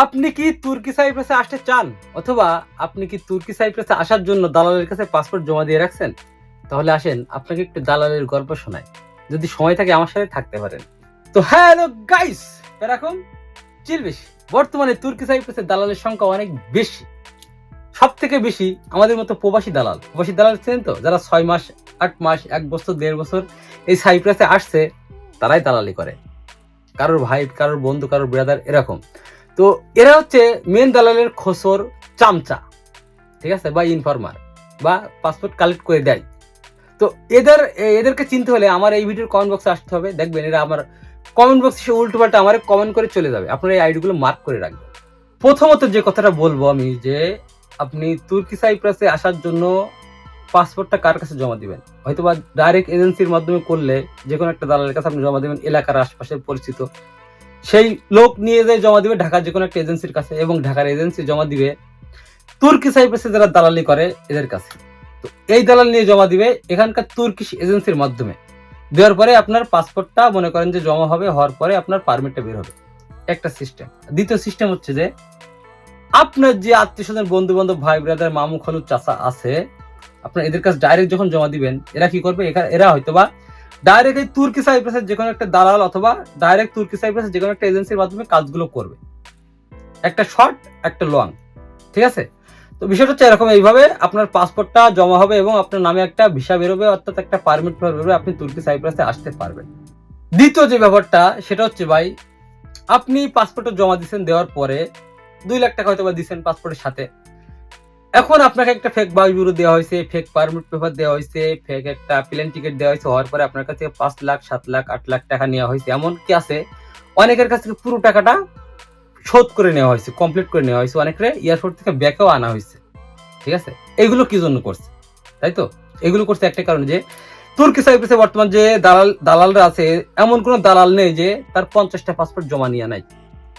আপনি কি তুর্কি সাইপ্রাসে আসতে চান, অথবা আপনি কি তুর্কি সাইপ্রাসে আসার জন্য দালালের কাছে পাসপোর্ট জমা দিয়ে রাখছেন? তাহলে আসেন আপনাকে একটু দালালের গল্প শোনাই। যদি সময় থাকে আমার সাথে থাকতে পারেন। তো হ্যালো গাইস, এরকম চিল বেশি। বর্তমানে তুর্কি সাইপ্রাসে দালালের সংখ্যা অনেক বেশি। সব থেকে বেশি আমাদের মতো প্রবাসী দালাল ছিলেন তো, যারা 6 মাস 8 মাস 1 বছর 1.5 বছর এই সাইপ্রাসে আসছে, তারাই দালালি করে। কারোর ভাই, কারোর বন্ধু, কারোর ব্রাদার, এরকম। তো এরা হচ্ছে মেন দালালের খোসর চামচা, ঠিক আছে, বা ইনফরমার, বা পাসপোর্ট কালেক্ট করে দেয়। তো এদেরকে চিনতে হলে আমার এই ভিডিওর কমেন্ট বক্সে আসতে হবে। দেখবেন এরা আমার কমেন্ট বক্সে উল্টো পাল্টা আমার কমেন্ট করে চলে যাবে। আপনারা এই আইডিগুলো মার্ক করে রাখবেন। প্রথমত যে কথাটা বলবো আমি, যে আপনি তুর্কি সাইপ্রাসে আসার জন্য পাসপোর্টটা কার কাছে জমা দিবেন? হয়তোবা ডাইরেক্ট এজেন্সির মাধ্যমে করলে যে কোনো একটা দালালের কাছে আপনি জমা দিবেন, এলাকার আশপাশের পরিচিত সেই লোক নিয়ে যায় জমা দিবে ঢাকার যে কোনো একটা এজেন্সির কাছে, এবং ঢাকার এজেন্সি জমা দিবে তুর্কি সাইপ্রাসে যারা দালালি করে এদের কাছে। তো এই দালাল নিয়ে জমা দিবে এখানকার তুর্কিশ এজেন্সির মাধ্যমে। দেওয়ার পরে আপনার পাসপোর্টটা মনে করেন যে জমা হবে, হওয়ার পরে আপনার পারমিটটা বের হবে। একটা সিস্টেম। দ্বিতীয় সিস্টেম হচ্ছে যে আপনার যে আত্মীয় স্বজন, বন্ধু বান্ধব, ভাই ব্রাদার, মামু খালু চাচা আছে, আপনার এদের কাছে ডাইরেক্ট যখন জমা দিবেন, এরা কি করবে, এরা হয়তোবা ডাইরেক্ট এই তুর্কি সাইপ্রাসের যে কোনো একটা দালাল অথবা ডাইরেক্ট তুর্কি সাইপ্রাসের যে কোনো একটা এজেন্সির মাধ্যমে কাজগুলো করবে। একটা শর্ট, একটা লং, ঠিক আছে? তো বিষয়টা হচ্ছে এরকম, এইভাবে আপনার পাসপোর্টটা জমা হবে এবং আপনার নামে একটা ভিসা বেরোবে, অর্থাৎ একটা পারমিট বেরোবে, আপনি তুর্কি সাইপ্রাসে আসতে পারবেন। দ্বিতীয় যে ব্যাপারটা সেটা হচ্ছে ভাই, আপনি পাসপোর্টটা জমা দিচ্ছেন, দেওয়ার পরে 2 লাখ টাকা হয়তো বা দিচ্ছেন পাসপোর্টের সাথে। এখন আপনাকে একটা ফেক বায়ু ব্যুরো দেওয়া হয়েছে, ফেক পারমিট পেপার দেওয়া হয়েছে, ফেক একটা প্লেন টিকিট দেওয়া হয়েছে। হওয়ার পরে আপনার কাছে 5 লাখ 7 লাখ 8 লাখ টাকা নেওয়া হয়েছে। এমন কি আছে, অনেকের কাছ থেকে পুরো টাকাটা শোধ করে নেওয়া হয়েছে, কমপ্লিট করে নেওয়া হয়েছে, অনেকের এয়ারপোর্ট থেকে ব্যাকেও আনা হয়েছে, ঠিক আছে? এইগুলো কি জন্য করছে, তাই তো? এগুলো করছে একটা কারণে, যে তুর্কি সাইপ্রাসে বর্তমান যে দালালরা আছে, এমন কোনো দালাল নেই যে তার 50টা পাসপোর্ট জমা নিয়ে নাই।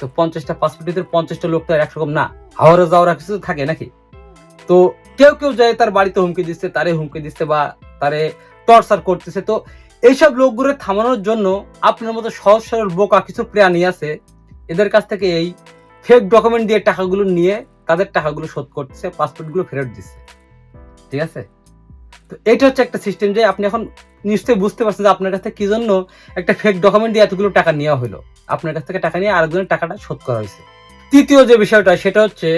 তো 50টা পাসপোর্টের 50টা লোক তো আর একরকম না, হাওড়া যাওয়ার কিছু থাকে নাকি? তো কেউ যায় তার বাড়িতে হুমকি দিচ্ছে, তারে হুমকি দিচ্ছে, বা তারে টর্চার করতেছে। তো এইসব লোকগুলো থামানোর জন্য আপনার মতো সহজ সরল বোকা কিছু প্রাণী আছে, এদের কাছ থেকে এই ফেক ডকুমেন্ট দিয়ে টাকাগুলো নিয়ে তাদের টাকাগুলো শোধ করতেছে, পাসপোর্টগুলো ফেরত দিচ্ছে, ঠিক আছে? তো এটা হচ্ছে একটা সিস্টেম, যে আপনি এখন নিশ্চয়ই বুঝতে পারছেন যে আপনার কাছ থেকে কি জন্য একটা ফেক ডকুমেন্ট দিয়ে এতগুলো টাকা নেওয়া হলো। আপনার কাছ থেকে টাকা নিয়ে আরেকজনের টাকাটা শোধ করা হয়েছে। তৃতীয় যে বিষয়টা সেটা হচ্ছে,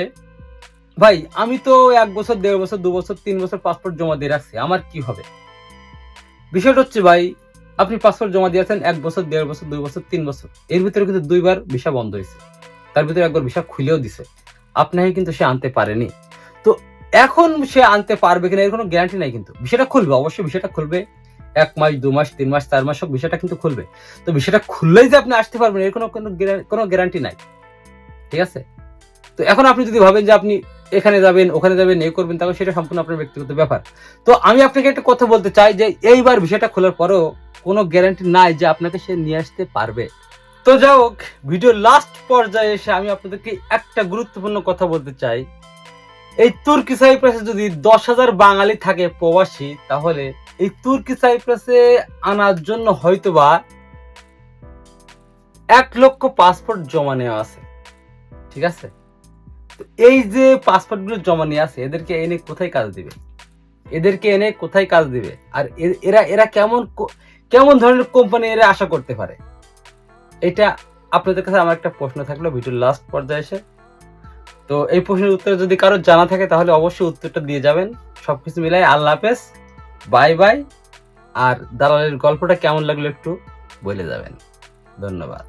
ভাই আমি তো 1 বছর 1.5 বছর 2 বছর 3 বছর পাসপোর্ট জমা দিয়ে রাখছি, আমার কি হবে? বিষয়টা হচ্ছে ভাই, আপনি পাসপোর্ট জমা দিয়েছেন 1 বছর 1.5 বছর 2 বছর 3 বছর, এর ভিতরে কিন্তু 2 বার ভিসা বন্ধ হয়েছে, তার ভিতরে একবার ভিসা খুলেও দিছে, আপনাকে কিন্তু সে আনতে পারেনি। তো এখন সে আনতে পারবে কিনা এর কোনো গ্যারান্টি নাই। কিন্তু ভিসাটা খুলবে, অবশ্যই ভিসাটা খুলবে, 1 মাস 2 মাস 3 মাস 4 মাস সব ভিসাটা কিন্তু খুলবে। তো ভিসাটা খুললেই যে আপনি আসতে পারবেন এর কোনো গ্যারান্টি নাই, ঠিক আছে? তো এখন আপনি যদি ভাবেন যে আপনি এখানে যাবেন, ওখানে যাবেন, এই করবেন, তাহলে সেটা সম্পূর্ণ আপনার ব্যক্তিগত ব্যাপার। তো আমি আপনাকে একটা কথা বলতে চাই, যে এইবার বিষয়টা খোলার পরেও কোনো গ্যারান্টি নাই যে আপনাকে সে নিয়ে আসতে পারবে। তো যাই হোক, ভিডিওর লাস্ট পর্যায়ে এসে আমি আপনাদেরকে একটা গুরুত্বপূর্ণ কথা বলতে চাই। এই তুর্কি সাইপ্রাসে যদি 10,000 বাঙালি থাকে প্রবাসী, তাহলে এই তুর্কি সাইপ্রাসে আনার জন্য হয়তোবা 1 লক্ষ পাসপোর্ট জমা নেওয়া আছে, ঠিক আছে? এই যে পাসপোর্ট গুলো জমা নিয়ে আছে, এদেরকে এনে কোথায় কাজ দিবে? আর এরা কেমন ধরনের কোম্পানি এরা আশা করতে পারে? এটা আপনাদের কাছে আমার একটা প্রশ্ন থাকলো ভিডিওর লাস্ট পর্যায়ে এসে। তো এই প্রশ্নের উত্তর যদি কারো জানা থাকে তাহলে অবশ্যই উত্তরটা দিয়ে যাবেন। সবকিছু মিলাই আল্লাহ হাফেজ, বাই বাই। আর দালালের গল্পটা কেমন লাগলো একটু বলে যাবেন। ধন্যবাদ।